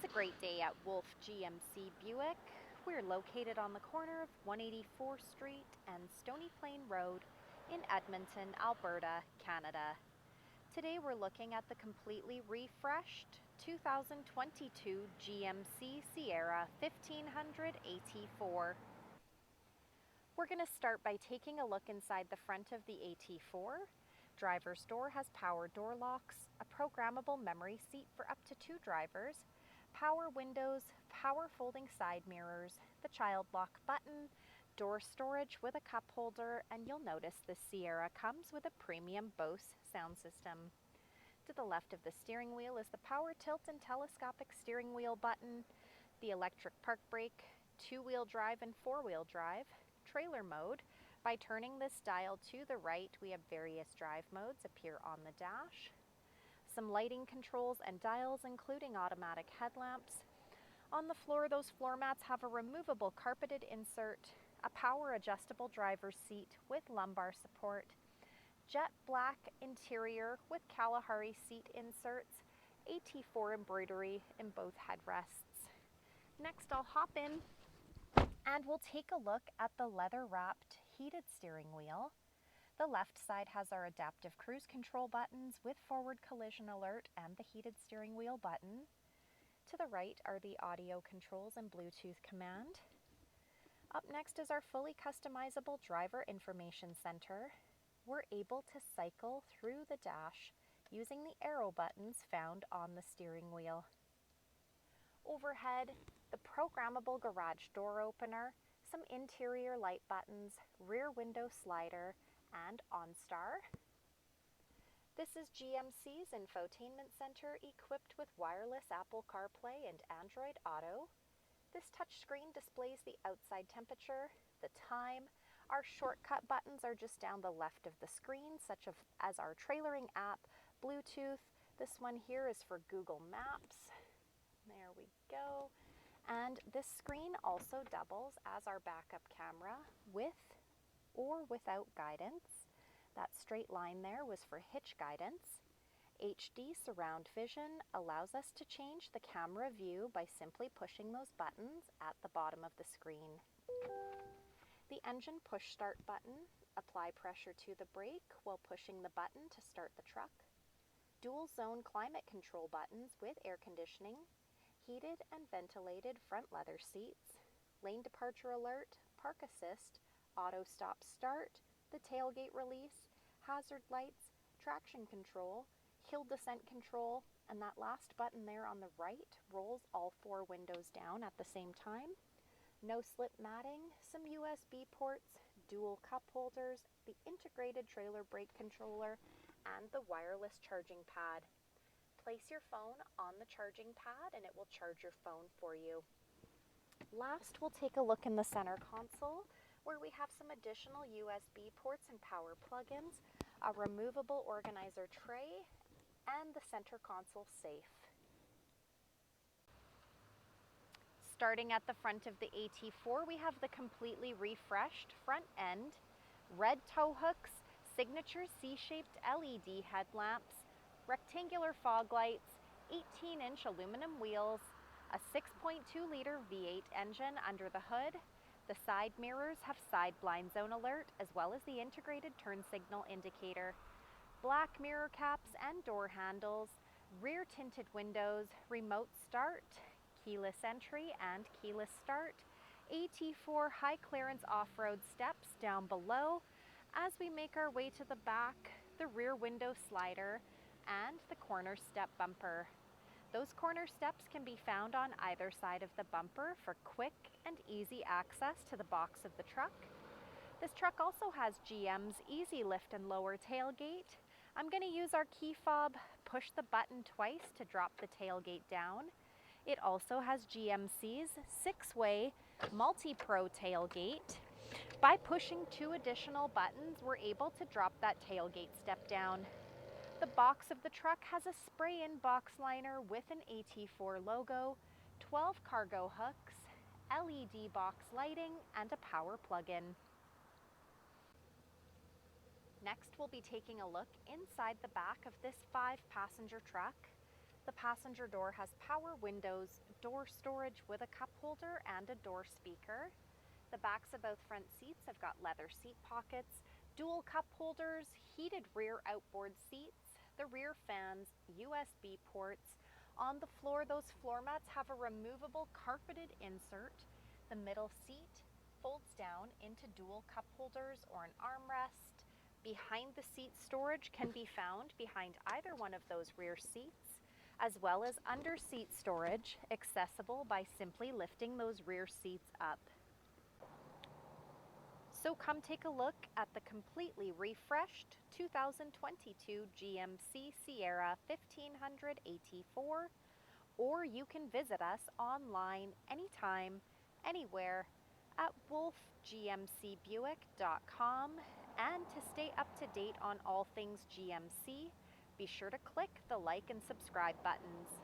It's a great day at Wolfe GMC Buick. We're located on the corner of 184th Street and Stony Plain Road in Edmonton, Alberta, Canada. Today we're looking at the completely refreshed 2022 GMC Sierra 1500 AT4. We're going to start by taking a look inside the front of the AT4. Driver's door has power door locks, a programmable memory seat for up to 2 drivers, power windows, power folding side mirrors, the child lock button, door storage with a cup holder, and you'll notice the Sierra comes with a premium Bose sound system. To the left of the steering wheel is the power tilt and telescopic steering wheel button, the electric park brake, 2-wheel drive and 4-wheel drive, trailer mode. By turning this dial to the right, we have various drive modes appear on the dash. Some lighting controls and dials, including automatic headlamps. On the floor, those floor mats have a removable carpeted insert, a power adjustable driver's seat with lumbar support, jet black interior with Kalahari seat inserts, AT4 embroidery in both headrests. Next, I'll hop in and we'll take a look at the leather-wrapped heated steering wheel. The left side has our adaptive cruise control buttons with forward collision alert and the heated steering wheel button. To the right are the audio controls and Bluetooth command. Up next is our fully customizable driver information center. We're able to cycle through the dash using the arrow buttons found on the steering wheel. Overhead, the programmable garage door opener, some interior light buttons, rear window slider, and OnStar. This is GMC's infotainment center equipped with wireless Apple CarPlay and Android Auto. This touchscreen displays the outside temperature, the time. Our shortcut buttons are just down the left of the screen, such as our trailering app, Bluetooth. This one here is for Google Maps. There we go. And this screen also doubles as our backup camera with or without guidance. That straight line there was for hitch guidance. HD surround vision allows us to change the camera view by simply pushing those buttons at the bottom of the screen. The engine push start button, apply pressure to the brake while pushing the button to start the truck. Dual zone climate control buttons with air conditioning, heated and ventilated front leather seats, lane departure alert, park assist, auto stop start, the tailgate release, hazard lights, traction control, hill descent control, and that last button there on the right rolls all 4 windows down at the same time. No slip matting, some USB ports, dual cup holders, the integrated trailer brake controller, and the wireless charging pad. Place your phone on the charging pad and it will charge your phone for you. Last, we'll take a look in the center console where we have some additional USB ports and power plug-ins, a removable organizer tray, and the center console safe. Starting at the front of the AT4, we have the completely refreshed front end, red tow hooks, signature C-shaped LED headlamps, rectangular fog lights, 18-inch aluminum wheels, a 6.2-liter V8 engine under the hood. The side mirrors have side blind zone alert as well as the integrated turn signal indicator. Black mirror caps and door handles, rear tinted windows, remote start, keyless entry and keyless start, AT4 high clearance off-road steps down below. As we make our way to the back, the rear window slider and the CornerStep bumper. Those corner steps can be found on either side of the bumper for quick and easy access to the box of the truck. This truck also has GM's easy lift and lower tailgate. I'm going to use our key fob, push the button twice to drop the tailgate down. It also has GMC's 6-way MultiPro tailgate. By pushing 2 additional buttons, we're able to drop that tailgate step down. The box of the truck has a spray-in box liner with an AT4 logo, 12 cargo hooks, LED box lighting, and a power plug-in. Next, we'll be taking a look inside the back of this 5-passenger truck. The passenger door has power windows, door storage with a cup holder and a door speaker. The backs of both front seats have got leather seat pockets, dual cup holders, heated rear outboard seats, the rear fans, USB ports. On the floor, those floor mats have a removable carpeted insert. The middle seat folds down into dual cup holders or an armrest. Behind the seat storage can be found behind either one of those rear seats, as well as under seat storage, accessible by simply lifting those rear seats up. So come take a look at the completely refreshed 2022 GMC Sierra 1500 AT4, or you can visit us online anytime, anywhere at wolfegmcbuick.com. And to stay up to date on all things GMC, be sure to click the like and subscribe buttons.